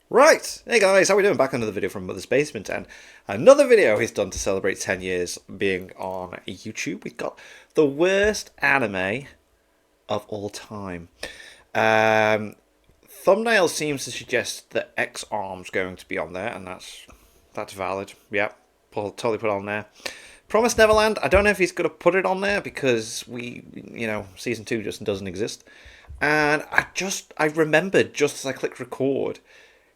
Right, hey guys, how we doing? Back on another video from Mother's Basement, and another video he's done to celebrate 10 years being on YouTube. We've got the worst anime of all time. Um, Thumbnail seems to suggest that X-Arm's going to be on there, and that's valid. Yeah, totally put it on there. Promised Neverland, I don't know if he's going to put it on there because season 2 just doesn't exist. And I remembered just as I clicked record,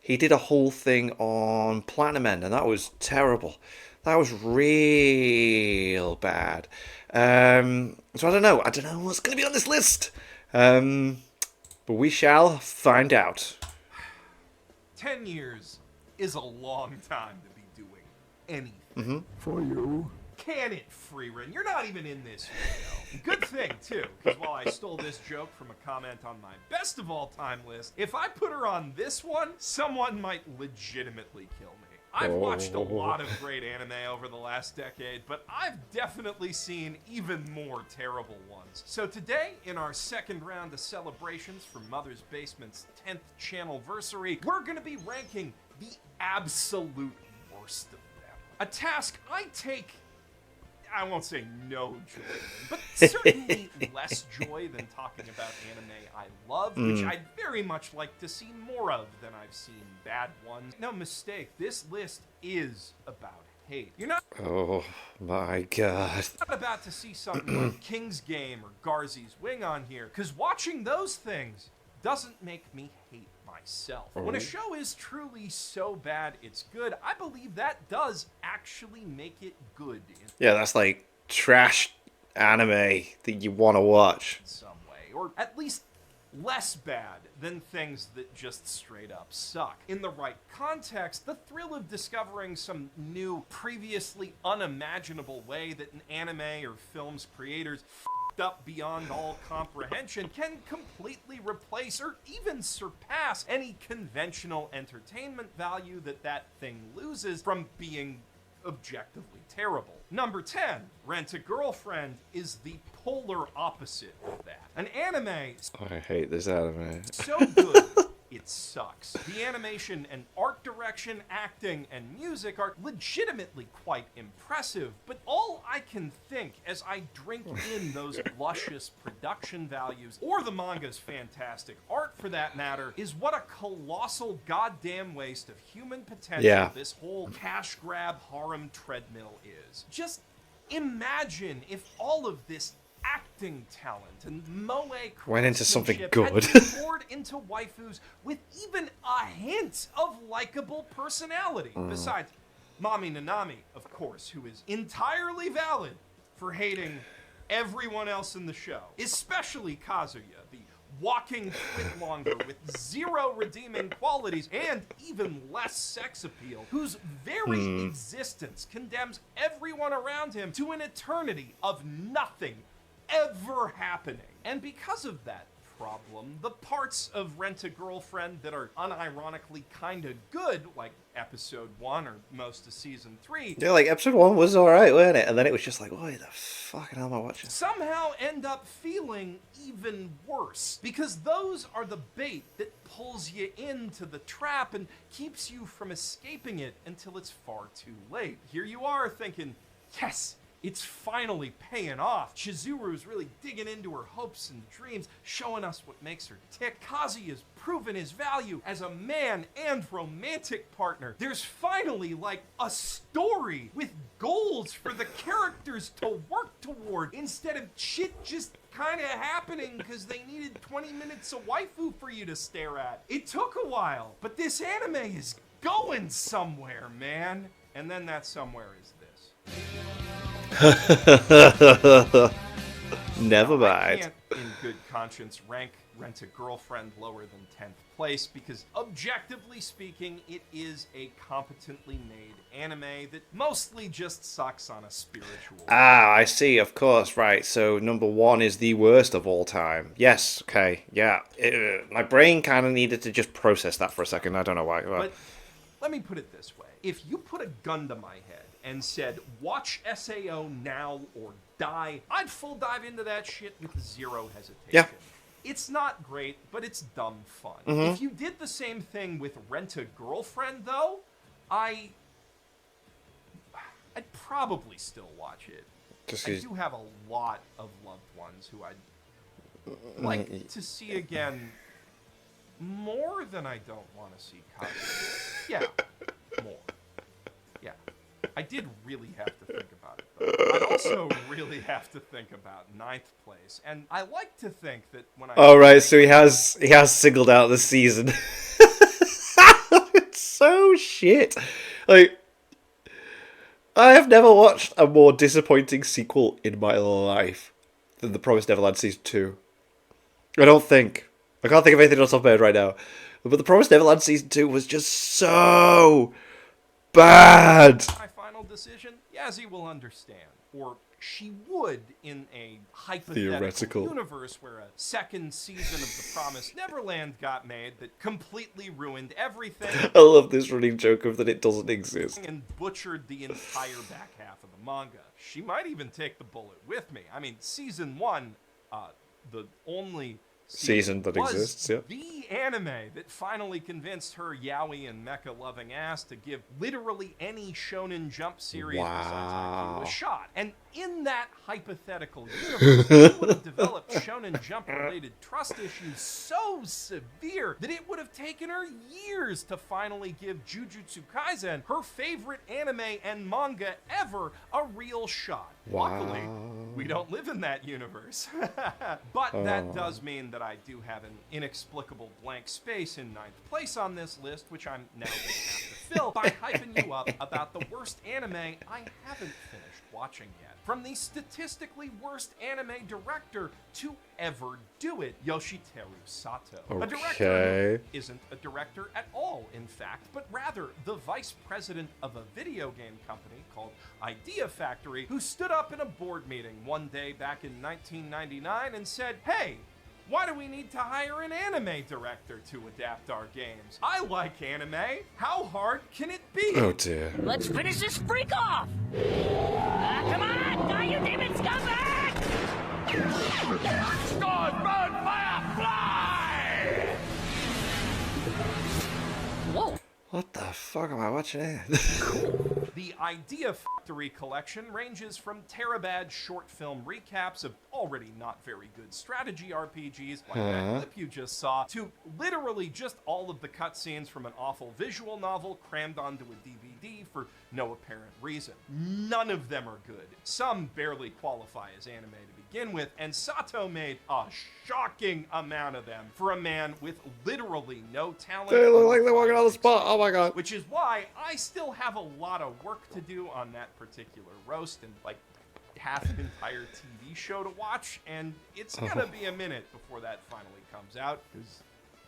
he did a whole thing on Platinum End, and that was terrible. That was real bad. So I don't know. I don't know what's going to be on this list. But we shall find out. 10 years is a long time to be doing anything. For you. Can it, Freeran? You're not even in this video. Good thing, too, because while I stole this joke from a comment on my best of all time list, if I put her on this one, someone might legitimately kill me. I've watched a lot of great anime over the last decade, but I've definitely seen even more terrible ones. So today, in our second round of celebrations for Mother's Basement's 10th channelversary, we're going to be ranking the absolute worst of them. A task I take, I won't say no joy in, but certainly less joy than talking about anime I love, which I'd very much like to see more of than I've seen bad ones. No mistake, this list is about hate. You're not Oh my god. about to see something like King's Game or Garzy's Wing on here, because watching those things doesn't make me hate myself. When a show is truly so bad it's good, I believe that does actually make it good Yeah, that's like trash anime that you want to watch. in some way, or at least less bad than things that just straight up suck. In the right context, the thrill of discovering some new, previously unimaginable way that an anime or film's creators up beyond all comprehension can completely replace or even surpass any conventional entertainment value that thing loses from being objectively terrible. Number 10, Rent-a-Girlfriend is the polar opposite of that. An anime I hate this anime. so good it sucks. The animation and art direction, acting, and music are legitimately quite impressive, but all I can think as I drink in those luscious production values, or the manga's fantastic art for that matter, is what a colossal goddamn waste of human potential this whole cash grab harem treadmill is. Just imagine if all of this acting talent and moe went into something craftsmanship good. had been poured into waifus with even a hint of likable personality. Besides, Mami Nanami, of course, who is entirely valid for hating everyone else in the show, especially Kazuya, the walking twitlonger with zero redeeming qualities and even less sex appeal, whose very existence condemns everyone around him to an eternity of nothing ever happening. And because of that problem, the parts of Rent-a-Girlfriend that are unironically kinda good, like episode 1 or most of season 3, Yeah, like episode 1 was alright, wasn't it? And then it was just like, why the fucking hell am I watching? somehow end up feeling even worse, because those are the bait that pulls you into the trap and keeps you from escaping it until it's far too late. Here you are thinking, yes, it's finally paying off. Chizuru's really digging into her hopes and dreams, showing us what makes her tick. Kazuya's proven his value as a man and romantic partner. There's finally, like, a story with goals for the characters to work toward, instead of shit just kinda happening because they needed 20 minutes of waifu for you to stare at. It took a while, but this anime is going somewhere, man. And then that somewhere is this. Never I mind. can't, in good conscience, rank Rent-a-Girlfriend lower than 10th place because, objectively speaking, it is a competently made anime that mostly just sucks on a spiritual level. Ah, I see, of course, right. So number 1 is the worst of all time. Yes, okay, yeah. My brain kind of needed to just process that for a second. I don't know why. But let me put it this way. If you put a gun to my head and said, watch SAO now or die, I'd full dive into that shit with zero hesitation. Yeah. It's not great, but it's dumb fun. If you did the same thing with Rent-A-Girlfriend, though, I'd probably still watch it. I do have a lot of loved ones who I'd like to see again more than I don't want to see Kazuya. Yeah, more. Yeah. I did really have to think about it, though. I'd also really have to think about ninth place. And I like to think that when I... Oh, right, so he has singled out the season. It's so shit. Like, I have never watched a more disappointing sequel in my life than The Promised Neverland Season 2. I can't think of anything else off my head right now. But The Promised Neverland Season 2 was just so bad. My final decision, Yazzie will understand. Or she would in a hypothetical universe where a second season of The Promised Neverland got made that completely ruined everything. I love this running joke of that it doesn't exist. And butchered the entire back half of the manga. She might even take the bullet with me. I mean, season 1, the only season that exists, yeah. The anime that finally convinced her yaoi and mecha loving ass to give literally any Shonen Jump series besides Haikyuu a shot. And in that hypothetical universe, she would have developed Shonen Jump related trust issues so severe that it would have taken her years to finally give Jujutsu Kaisen, her favorite anime and manga ever, a real shot. Wow. Luckily, we don't live in that universe. But that does mean that I do have an inexplicable blank space in ninth place on this list, which I'm now going to have to fill by hyping you up about the worst anime I haven't finished watching yet. From the statistically worst anime director to ever do it, Yoshiteru Sato. Okay. A director who isn't a director at all, in fact, but rather the vice president of a video game company called Idea Factory, who stood up in a board meeting one day back in 1999 and said, "Hey, why do we need to hire an anime director to adapt our games? I like anime. How hard can it be?" Oh dear. Let's finish this freak off! Come on! Die, you demon scumbag! Stars, burn, fire, fly! Whoa. What the fuck am I watching here? The Idea Factory collection ranges from terabad short film recaps of already not very good strategy RPGs, like that clip you just saw, to literally just all of the cutscenes from an awful visual novel crammed onto a DVD for no apparent reason. None of them are good. Some barely qualify as anime to begin with, and Sato made a shocking amount of them for a man with literally no talent. They look like they're walking on the spot. Oh my god. Which is why I still have a lot of work to do on that particular roast and like half an entire TV show to watch, and it's gonna be a minute before that finally comes out, because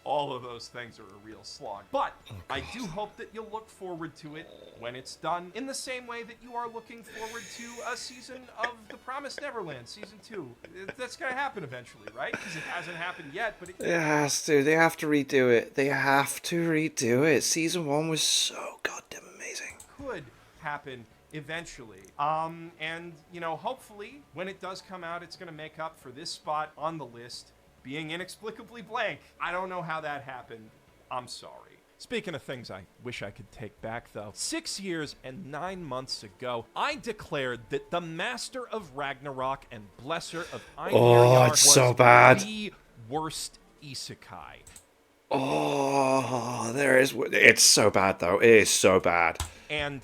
all of those things are a real slog. But I do hope that you'll look forward to it when it's done, in the same way that you are looking forward to a season of The Promised Neverland, Season 2. That's gonna happen eventually, right? Because it hasn't happened yet, but it has to. They have to redo it. They have to redo it. Season 1 was so goddamn amazing. Could happen eventually. And, you know, hopefully, when it does come out, it's gonna make up for this spot on the list being inexplicably blank. I don't know how that happened. I'm sorry. Speaking of things I wish I could take back, though, 6 years and 9 months ago, I declared that the Master of Ragnarok and Blesser of Einherjar it's so bad. The worst isekai. Oh, there is. It's so bad, though. It is so bad. And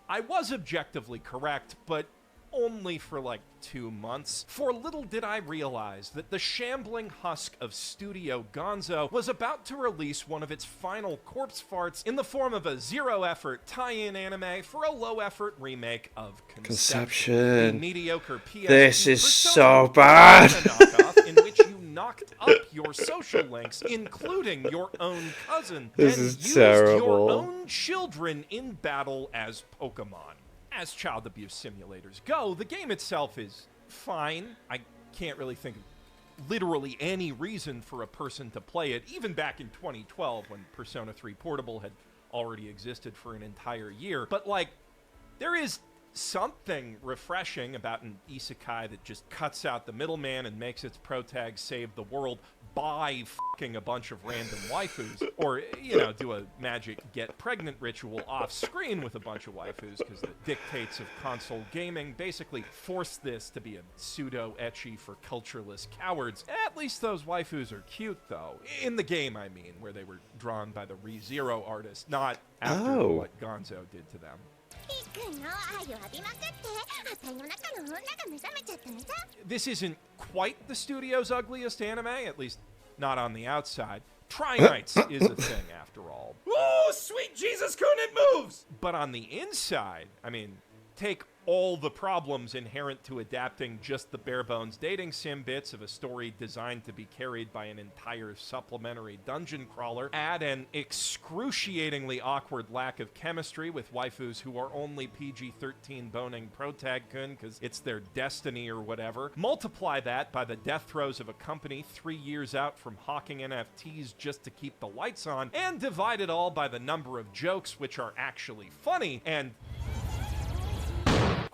I was objectively correct, but only for like 2 months. For little did I realize that the shambling husk of Studio Gonzo was about to release one of its final corpse farts in the form of a zero-effort tie-in anime for a low-effort remake of Conception. The mediocre PSP This is Persona so bad. knockoff in which you knocked up your social links, including your own cousin, This and is used terrible. your own children in battle as Pokemon. As child abuse simulators go, the game itself is fine. I can't really think of literally any reason for a person to play it, even back in 2012 when Persona 3 Portable had already existed for an entire year. But, like, there is something refreshing about an isekai that just cuts out the middleman and makes its protag save the world by fucking a bunch of random waifus, or, you know, do a magic get pregnant ritual off screen with a bunch of waifus, because the dictates of console gaming basically force this to be a pseudo ecchi for cultureless cowards. At least those waifus are cute, though. In the game, I mean, where they were drawn by the ReZero artist, not after what Gonzo did to them. This isn't quite the studio's ugliest anime, at least not on the outside. Tri-Nights is a thing, after all. Oh, sweet Jesus, Kun, it moves! But on the inside, I mean, take all the problems inherent to adapting just the bare-bones dating sim bits of a story designed to be carried by an entire supplementary dungeon crawler, add an excruciatingly awkward lack of chemistry with waifus who are only PG-13 boning protag-kun because it's their destiny or whatever, multiply that by the death throes of a company 3 years out from hawking NFTs just to keep the lights on, and divide it all by the number of jokes which are actually funny, and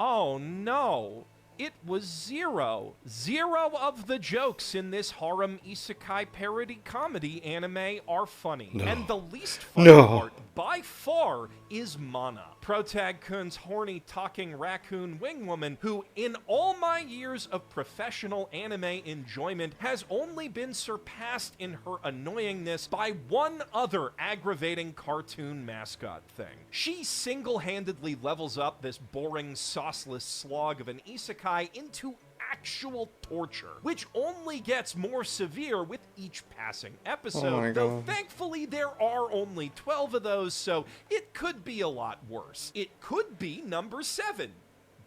oh no, it was zero. Zero of the jokes in this harem isekai parody comedy anime are funny. No. And the least funny part, by far, is Mana, Protag-kun's horny talking raccoon wing woman, who, in all my years of professional anime enjoyment, has only been surpassed in her annoyingness by one other aggravating cartoon mascot thing. She single-handedly levels up this boring, sauceless slog of an isekai into actual torture, which only gets more severe with each passing episode, though thankfully there are only 12 of those, so it could be a lot worse. It could be number 7,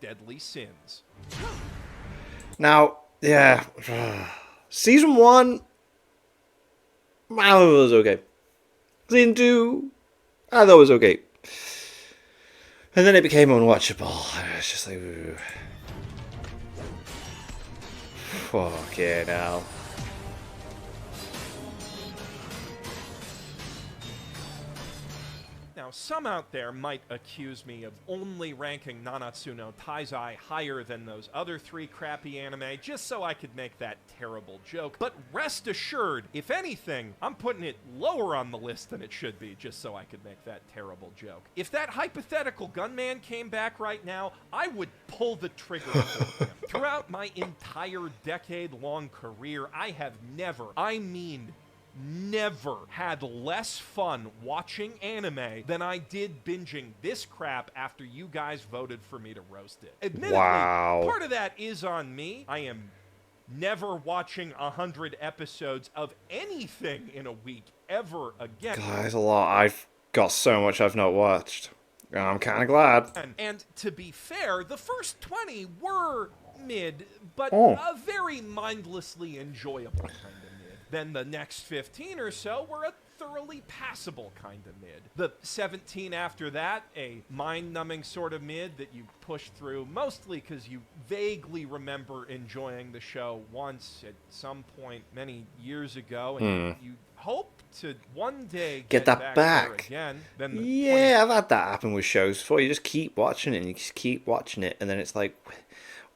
Deadly Sins. Now, yeah, season 1, I thought it was okay. Season 2, I thought it was okay. And then it became unwatchable. It's just like, ooh. Fucking hell. Now, some out there might accuse me of only ranking Nanatsu no Taizai higher than those other 3 crappy anime just so I could make that terrible joke. But rest assured, if anything, I'm putting it lower on the list than it should be just so I could make that terrible joke. If that hypothetical gunman came back right now, I would pull the trigger for him. Throughout my entire decade-long career, I have never, I mean never had less fun watching anime than I did binging this crap after you guys voted for me to roast it. Admittedly, part of that is on me. I am never watching 100 episodes of anything in a week ever again. Guys, a lot. I've got so much I've not watched. I'm kind of glad. And to be fair, the first 20 were mid, but very mindlessly enjoyable kind of mid. Then the next 15 or so were a thoroughly passable kind of mid. The 17 after that, a mind-numbing sort of mid that you push through, mostly because you vaguely remember enjoying the show once at some point many years ago, and you hope to one day get that back again. Then I've had that happen with shows before. You just keep watching it, and you just keep watching it, and then it's like,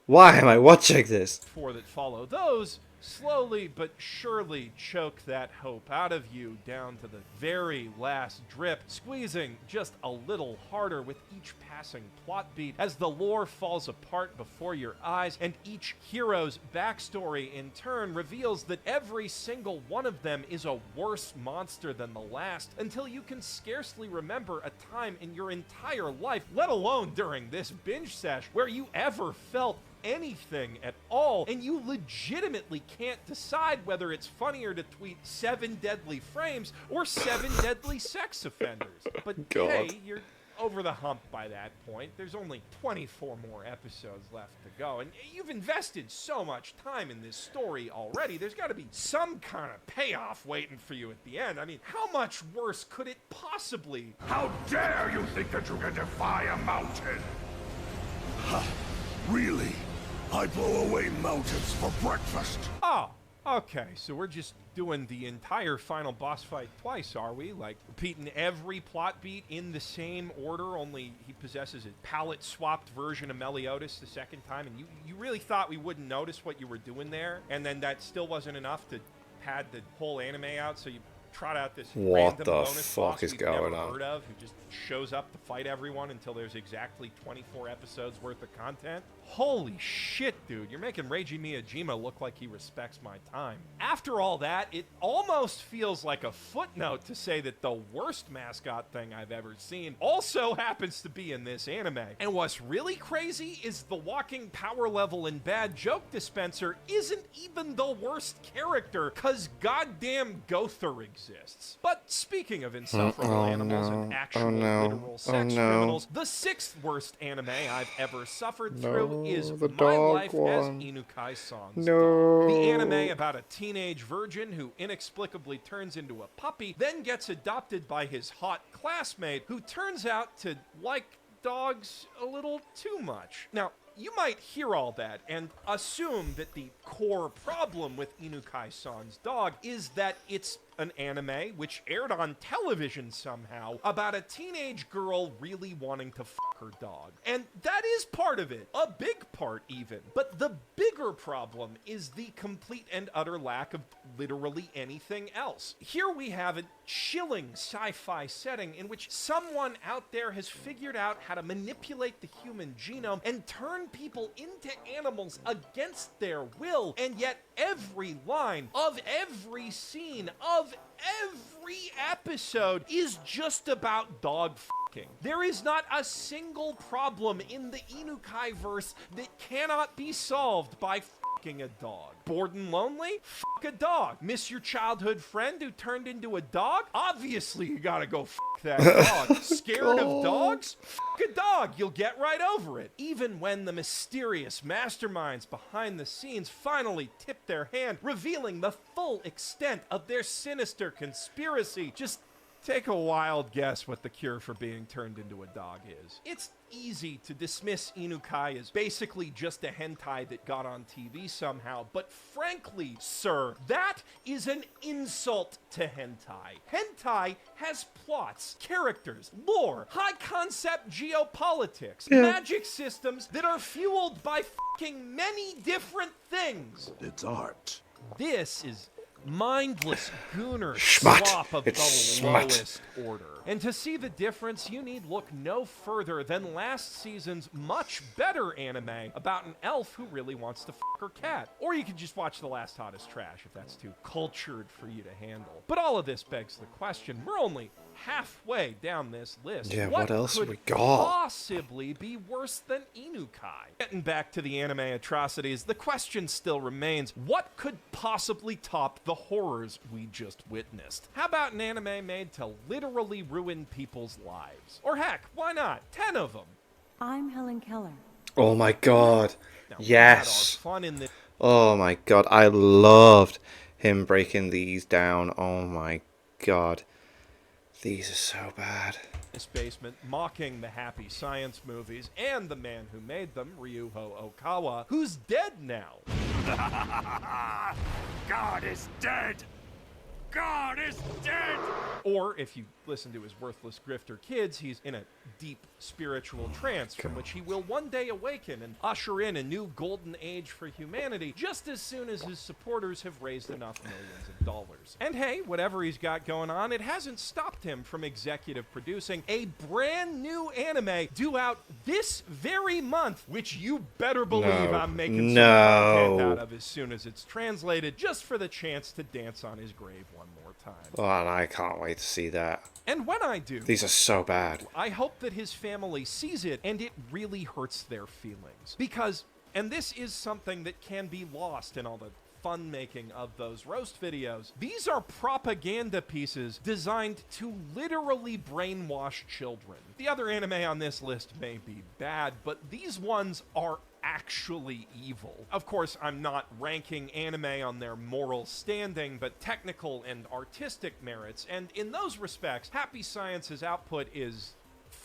why am I watching this? 4 that follow those slowly but surely choke that hope out of you down to the very last drip, squeezing just a little harder with each passing plot beat as the lore falls apart before your eyes, and each hero's backstory in turn reveals that every single one of them is a worse monster than the last, until you can scarcely remember a time in your entire life, let alone during this binge sesh, where you ever felt anything at all, and you legitimately can't decide whether it's funnier to tweet 7 deadly frames or 7 deadly sex offenders. But hey, you're over the hump by that point. There's only 24 more episodes left to go, and you've invested so much time in this story already. There's got to be some kind of payoff waiting for you at the end. I mean, how much worse could it possibly? How dare you think that you can defy a mountain? Ha! Really? I blow away mountains for breakfast. Oh, Okay, so we're just doing the entire final boss fight twice, are we? Like, repeating every plot beat in the same order, only he possesses a palette-swapped version of Meliodas the second time, and you really thought we wouldn't notice what you were doing there, and then that still wasn't enough to pad the whole anime out, so you trot out this What random the bonus fuck boss is we've going never on? heard of, who just shows up to fight everyone until there's exactly 24 episodes worth of content. Holy shit, dude. You're making Reiji Miyajima look like he respects my time. After all that, it almost feels like a footnote to say that the worst mascot thing I've ever seen also happens to be in this anime. And what's really crazy is the walking power level and bad joke dispenser isn't even the worst character, cause goddamn Gother exists. But speaking of insufferable animals and actual literal sex criminals, the 6th worst anime I've ever suffered through is the My dog Life one. as Inukai-san's No. Dog. The anime about a teenage virgin who inexplicably turns into a puppy, then gets adopted by his hot classmate who turns out to like dogs a little too much. Now, you might hear all that and assume that the core problem with Inukai-san's Dog is that it's an anime which aired on television somehow about a teenage girl really wanting to fuck her dog. And that is part of it, a big part even. But the bigger problem is the complete and utter lack of literally anything else. Here we have a chilling sci-fi setting in which someone out there has figured out how to manipulate the human genome and turn people into animals against their will, and yet every line of every scene of every episode is just about dog fucking. There is not a single problem in the Inukai-verse that cannot be solved by fucking a dog. Bored and lonely? Fuck a dog. Miss your childhood friend who turned into a dog? Obviously you gotta go fuck that dog. Scared of dogs? Fuck a dog. You'll get right over it. Even when the mysterious masterminds behind the scenes finally tip their hand, revealing the full extent of their sinister conspiracy, just take a wild guess what the cure for being turned into a dog is. It's easy to dismiss Inukai as basically just a hentai that got on TV somehow, but frankly, sir, that is an insult to hentai. Hentai has plots, characters, lore, high-concept geopolitics, magic systems that are fueled by fucking many different things. It's art. This is mindless gooner Schmut. slop of It's the schmut. lowest order. And to see the difference, you need look no further than last season's much better anime about an elf who really wants to fuck her cat. Or you could just watch The Last Hottest Trash if that's too cultured for you to handle. But all of this begs the question, we're only halfway down this list. Yeah, what else could we got? possibly be worse than Inukai? Getting back to the anime atrocities, the question still remains, what could possibly top the horrors we just witnessed? How about an anime made to literally ruin people's lives? Or heck, why not? 10 of them. I'm Helen Keller. Oh my god. Now, Yes. we had our fun in this Oh my god. I loved him breaking these down. Oh my god. These are so bad. basement, mocking the happy science movies and the man who made them, Ryuho Okawa, who's dead now. God is dead! God is dead! Or, if you listen to his worthless grifter kids, he's in a deep spiritual trance from which he will one day awaken and usher in a new golden age for humanity just as soon as his supporters have raised enough millions of dollars. And hey, whatever he's got going on, it hasn't stopped him from executive producing a brand new anime due out this very month, which you better believe I'm making some content out of as soon as it's translated, just for the chance to dance on his grave one more time. Oh, and I can't wait to see that. And when I do, These are so bad. I hope that his family sees it and it really hurts their feelings. Because, and this is something that can be lost in all the fun making of those roast videos, these are propaganda pieces designed to literally brainwash children. The other anime on this list may be bad, but these ones are actually evil. Of course, I'm not ranking anime on their moral standing, but technical and artistic merits, and in those respects, Happy Science's output is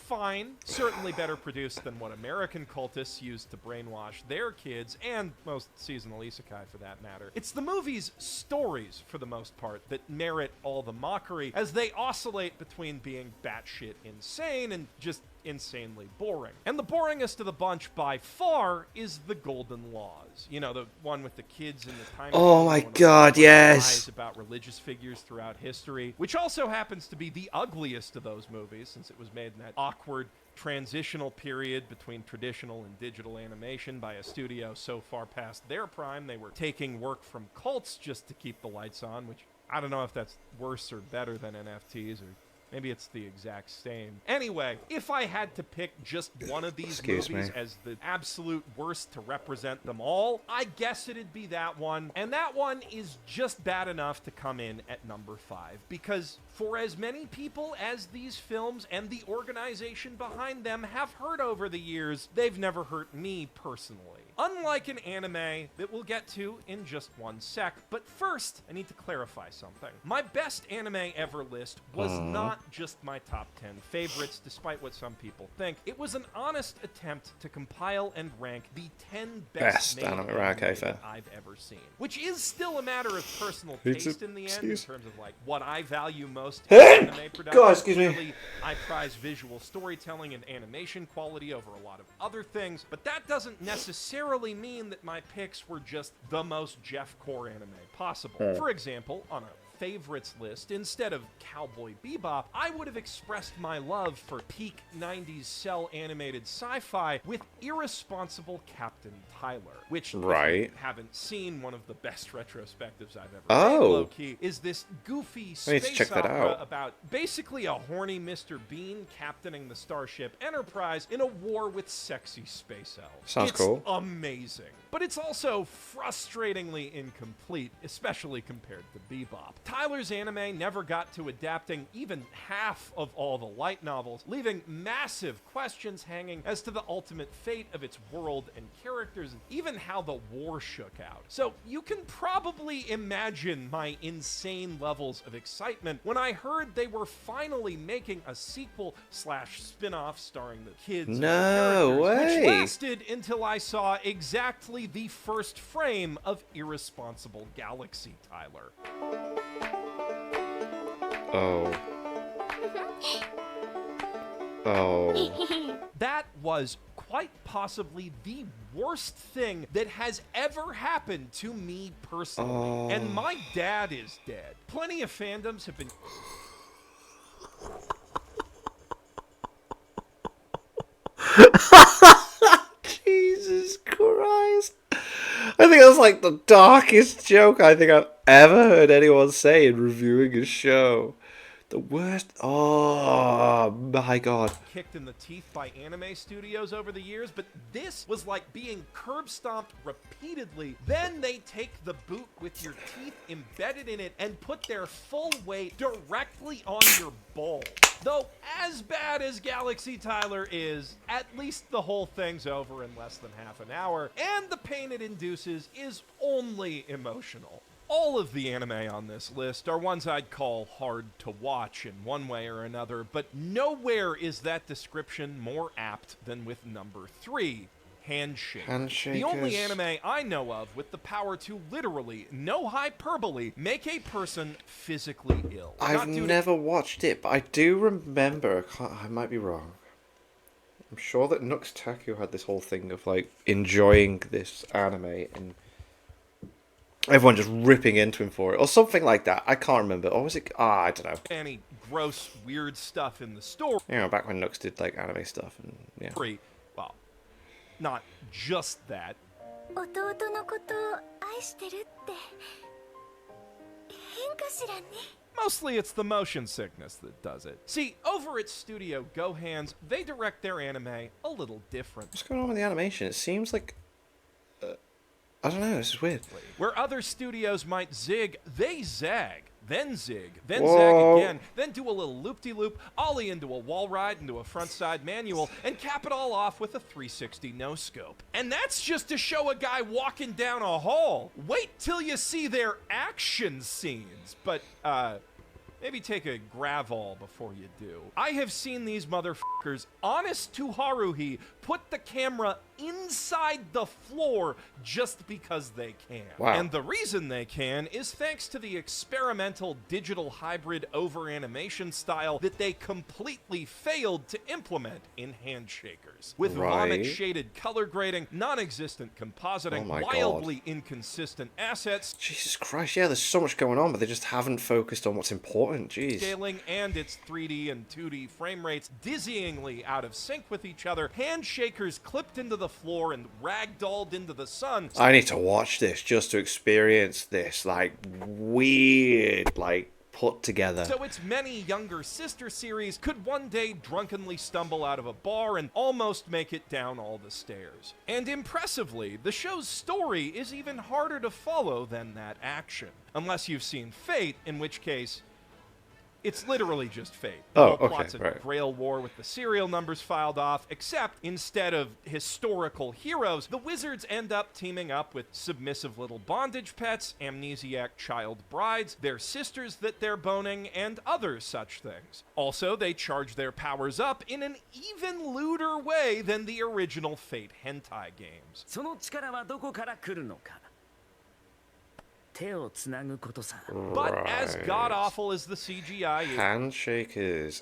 fine, certainly better produced than what American cultists used to brainwash their kids, and most seasonal isekai for that matter. It's the movie's stories, for the most part, that merit all the mockery, as they oscillate between being batshit insane and just insanely boring. And the boringest of the bunch by far is The Golden Laws. You know, the one with the kids in the time. Oh my god, yes! About religious figures throughout history, which also happens to be the ugliest of those movies, since it was made in that awkward transitional period between traditional and digital animation by a studio so far past their prime they were taking work from cults just to keep the lights on, which I don't know if that's worse or better than NFTs, or maybe it's the exact same. Anyway, if I had to pick just one of these movies as the absolute worst to represent them all, I guess it'd be that one. And that one is just bad enough to come in at number 5. Because for as many people as these films and the organization behind them have hurt over the years, they've never hurt me personally. Unlike an anime that we'll get to in just one sec. But first, I need to clarify something. My best anime ever list was not just my top 10 favorites, despite what some people think. It was an honest attempt to compile and rank the 10 best anime that I've ever seen. Which is still a matter of personal taste in the end, in terms of like what I value most in anime production. God, excuse me. Clearly, I prize visual storytelling and animation quality over a lot of other things, but that doesn't necessarily mean that my picks were just the most Jeff Core anime possible. For example, on a favorites list, instead of Cowboy Bebop, I would have expressed my love for peak 90s cell animated sci-fi with Irresponsible Captain Tylor, which, if you haven't seen, one of the best retrospectives I've ever made, low-key, is this goofy space opera about basically a horny Mr. Bean captaining the Starship Enterprise in a war with sexy space elves. Sounds cool. It's amazing. But it's also frustratingly incomplete, especially compared to Bebop. Tylor's anime never got to adapting even half of all the light novels, leaving massive questions hanging as to the ultimate fate of its world and characters, and even how the war shook out. So you can probably imagine my insane levels of excitement when I heard they were finally making a sequel / spin-off starring the kids. No way! Which lasted until I saw exactly the first frame of Irresponsible Galaxy Tylor. That was quite possibly the worst thing that has ever happened to me personally. And my dad is dead. Plenty of fandoms have been... Jesus Christ. I think that's like the darkest joke I think I've ever heard anyone say in reviewing a show. The worst. Oh my god. Kicked in the teeth by anime studios over the years, but this was like being curb stomped repeatedly. Then they take the boot with your teeth embedded in it and put their full weight directly on your balls. Though, as bad as Galaxy Tylor is, at least the whole thing's over in less than half an hour, and the pain it induces is only emotional. All of the anime on this list are ones I'd call hard to watch in one way or another, but nowhere is that description more apt than with number 3, Handshake. The only anime I know of with the power to literally, no hyperbole, make a person physically ill. I've never watched it, but I do remember, I might be wrong, I'm sure that Nux Taku had this whole thing of like enjoying this anime and everyone just ripping into him for it, or something like that. I can't remember. Or was it? I don't know. Any gross, weird stuff in the story. You know, back when Nux did like anime stuff, and yeah. Well, not just that. Mostly it's the motion sickness that does it. See, over at Studio Gohands, they direct their anime a little different. What's going on with the animation? It seems like... I don't know, this is weird. Where other studios might zig, they zag. Then zig, then zag again, then do a little loop-de-loop, ollie into a wall ride, into a front-side manual, and cap it all off with a 360 no-scope. And that's just to show a guy walking down a hall. Wait till you see their action scenes. But, maybe take a Gravol before you do. I have seen these motherfuckers, honest to Haruhi, put the camera inside the floor just because they can. Wow. And the reason they can is thanks to the experimental digital hybrid over-animation style that they completely failed to implement in Handshakers. With vomit-shaded color grading, non-existent compositing, wildly inconsistent assets, Jesus Christ, yeah, there's so much going on, but they just haven't focused on what's important. Jeez. scaling, and its 3D and 2D frame rates dizzyingly out of sync with each other, Handshakers clipped into the floor and ragdolled into the sun. I need to watch this just to experience this, like, weird, like, put together. So its many younger sister series could one day drunkenly stumble out of a bar and almost make it down all the stairs. And impressively, the show's story is even harder to follow than that action. Unless you've seen Fate, in which case, it's literally just Fate. The whole plot's a Grail War with the serial numbers filed off, except instead of historical heroes, the wizards end up teaming up with submissive little bondage pets, amnesiac child brides, their sisters that they're boning, and other such things. Also, they charge their powers up in an even lewder way than the original Fate hentai games. その力はどこから来るのか。手をつなぐことさ。 But as god-awful as the CGI Handshakers.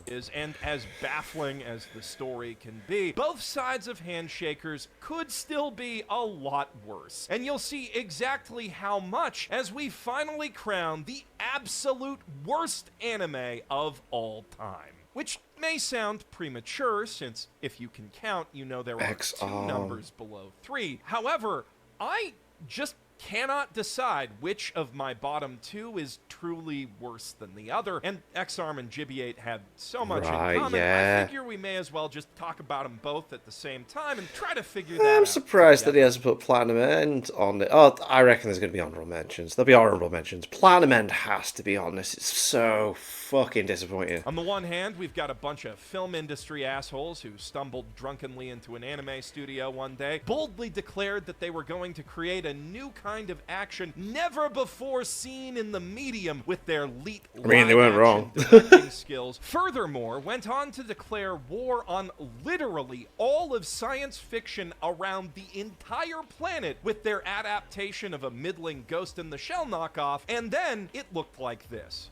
is, and as baffling as the story can be, both sides of Handshakers could still be a lot worse. And you'll see exactly how much as we finally crown the absolute worst anime of all time. Which may sound premature, since if you can count, you know there are two numbers below 3. However, I just cannot decide which of my bottom two is truly worse than the other, and X-Arm and Gibiate have so much in common, I figure we may as well just talk about them both at the same time and try to figure that out. I'm surprised that he hasn't put Platinum End on it. Oh, I reckon there's going to be honourable mentions. There'll be honourable mentions. Platinum End has to be on this. It's so fucking disappointing. On the one hand, we've got a bunch of film industry assholes who stumbled drunkenly into an anime studio one day, boldly declared that they were going to create a new kind of action never before seen in the medium with their elite they weren't wrong. directing skills. Furthermore, went on to declare war on literally all of science fiction around the entire planet with their adaptation of a middling Ghost in the Shell knockoff, and then it looked like this.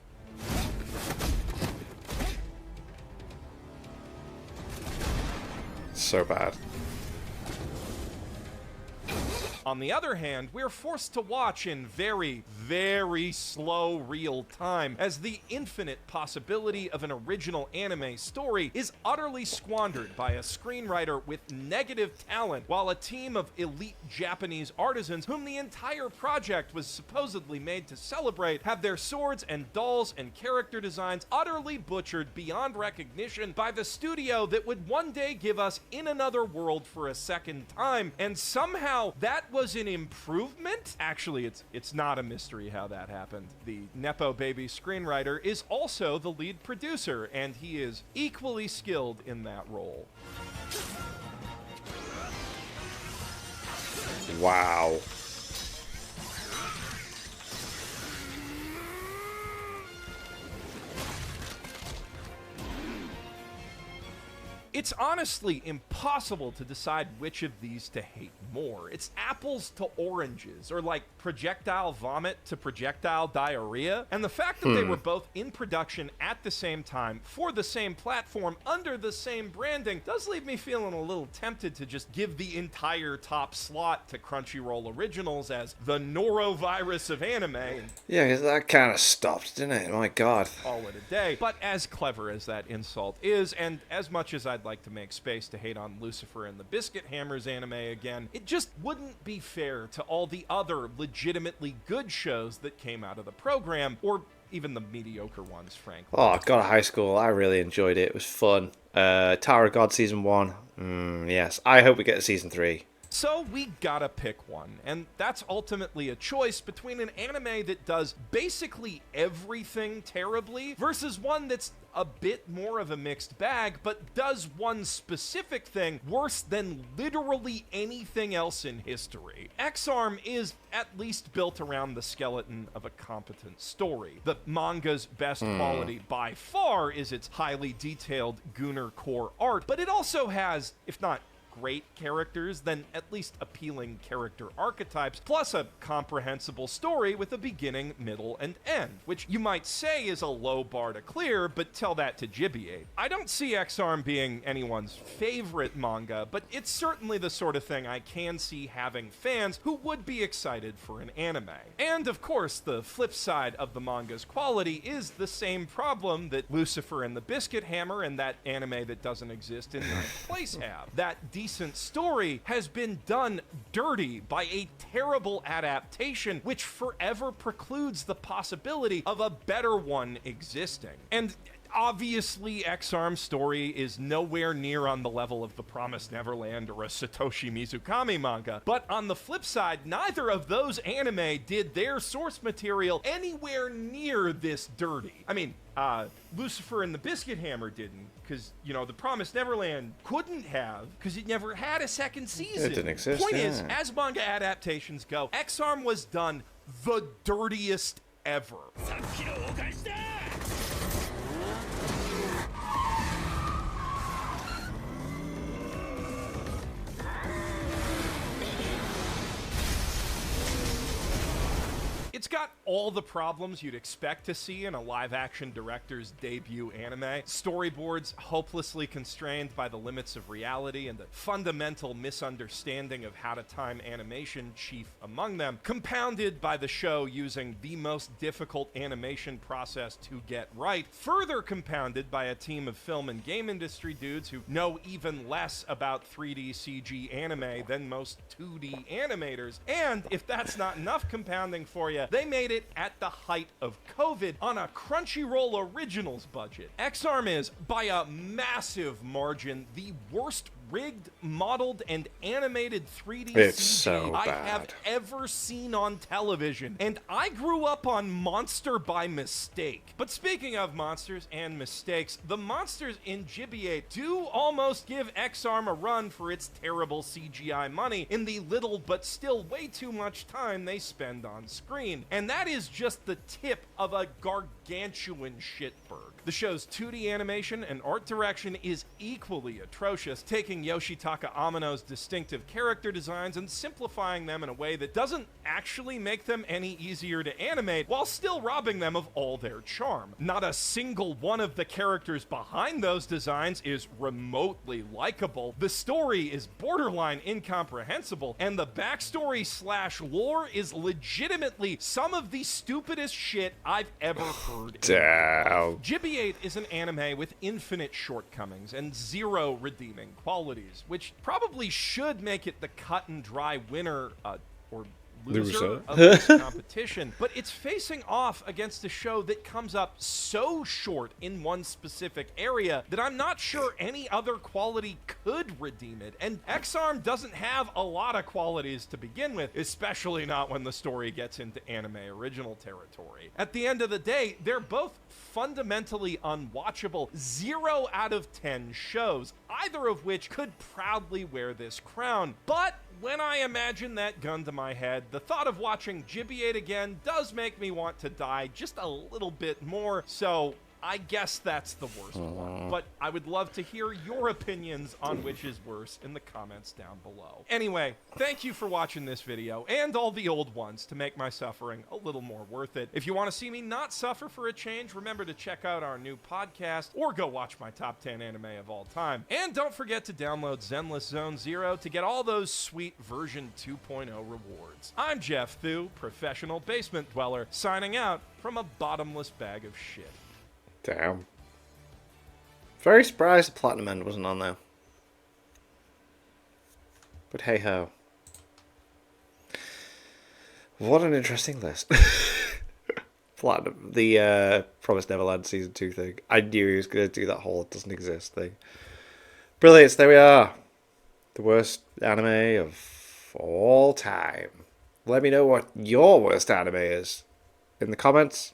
So bad. On the other hand, we're forced to watch in very, very slow real time as the infinite possibility of an original anime story is utterly squandered by a screenwriter with negative talent, while a team of elite Japanese artisans whom the entire project was supposedly made to celebrate have their swords and dolls and character designs utterly butchered beyond recognition by the studio that would one day give us In Another World for a second time, and somehow that was an improvement? Actually, it's not a mystery how that happened. The Nepo Baby screenwriter is also the lead producer, and he is equally skilled in that role. Wow. It's honestly impossible to decide which of these to hate more. It's apples to oranges, or like projectile vomit to projectile diarrhea. And the fact that they were both in production at the same time, for the same platform, under the same branding, does leave me feeling a little tempted to just give the entire top slot to Crunchyroll Originals as the norovirus of anime. Yeah, 'cause that kind of stopped, didn't it? My God. Call it a day. But as clever as that insult is, and as much as I'd like to make space to hate on Lucifer and the Biscuit Hammers anime again, it just wouldn't be fair to all the other legitimately good shows that came out of the program, or even the mediocre ones, frankly. Oh, God of High School. I really enjoyed it. It was fun. Tower of God Season 1. Yes. I hope we get a Season 3. So we gotta pick one, and that's ultimately a choice between an anime that does basically everything terribly versus one that's a bit more of a mixed bag, but does one specific thing worse than literally anything else in history. X-Arm is at least built around the skeleton of a competent story. The manga's best quality by far is its highly detailed Gunnar core art, but it also has, if not great characters, then at least appealing character archetypes, plus a comprehensible story with a beginning, middle, and end, which you might say is a low bar to clear, but tell that to Gibiate. I don't see X-Arm being anyone's favorite manga, but it's certainly the sort of thing I can see having fans who would be excited for an anime. And of course, the flip side of the manga's quality is the same problem that Lucifer and the Biscuit Hammer and that anime that doesn't exist in ninth place have. That decent story has been done dirty by a terrible adaptation, which forever precludes the possibility of a better one existing. And obviously, X-Arm's story is nowhere near on the level of the Promised Neverland or a Satoshi Mizukami manga, but on the flip side, neither of those anime did their source material anywhere near this dirty. I mean, Lucifer and the Biscuit Hammer didn't, because, you know, the Promised Neverland couldn't have, because it never had a second season. It didn't exist, Point yeah. is, as manga adaptations go, X-Arm was done the dirtiest ever. It's got all the problems you'd expect to see in a live-action director's debut anime. Storyboards hopelessly constrained by the limits of reality and the fundamental misunderstanding of how to time animation chief among them, compounded by the show using the most difficult animation process to get right, further compounded by a team of film and game industry dudes who know even less about 3D CG anime than most 2D animators. And if that's not enough compounding for you, they made it at the height of COVID on a Crunchyroll Originals budget. X-Arm is, by a massive margin, the worst rigged, modeled, and animated 3D It's CG so I bad. have ever seen on television. And I grew up on Monster by mistake. But speaking of monsters and mistakes, the monsters in Gibiate do almost give X-Arm a run for its terrible CGI money in the little but still way too much time they spend on screen. And that is just the tip of a gargantuan shitberg. The show's 2D animation and art direction is equally atrocious, taking Yoshitaka Amano's distinctive character designs and simplifying them in a way that doesn't actually make them any easier to animate, while still robbing them of all their charm. Not a single one of the characters behind those designs is remotely likable, the story is borderline incomprehensible, and the backstory slash lore is legitimately some of the stupidest shit I've ever heard. Damn. Gibiate is an anime with infinite shortcomings and zero redeeming qualities, which probably should make it the cut and dry winner or loser of this competition, but it's facing off against a show that comes up so short in one specific area that I'm not sure any other quality could redeem it. And X-Arm doesn't have a lot of qualities to begin with, especially not when the story gets into anime original territory. At the end of the day, they're both fundamentally unwatchable 0 out of 10 shows, either of which could proudly wear this crown. But when I imagine that gun to my head, the thought of watching Gibiate again does make me want to die just a little bit more, so I guess that's the worst one. But I would love to hear your opinions on which is worse in the comments down below. Anyway, thank you for watching this video, and all the old ones, to make my suffering a little more worth it. If you want to see me not suffer for a change, remember to check out our new podcast, or go watch my top 10 anime of all time. And don't forget to download Zenless Zone Zero to get all those sweet version 2.0 rewards. I'm Jeff Thu, professional basement dweller, signing out from a bottomless bag of shit. Damn. Very surprised the Platinum End wasn't on there. But hey ho. What an interesting list. Platinum, the Promised Neverland Season 2 thing. I knew he was going to do that whole it doesn't exist thing. Brilliant, there we are. The worst anime of for all time. Let me know what your worst anime is in the comments.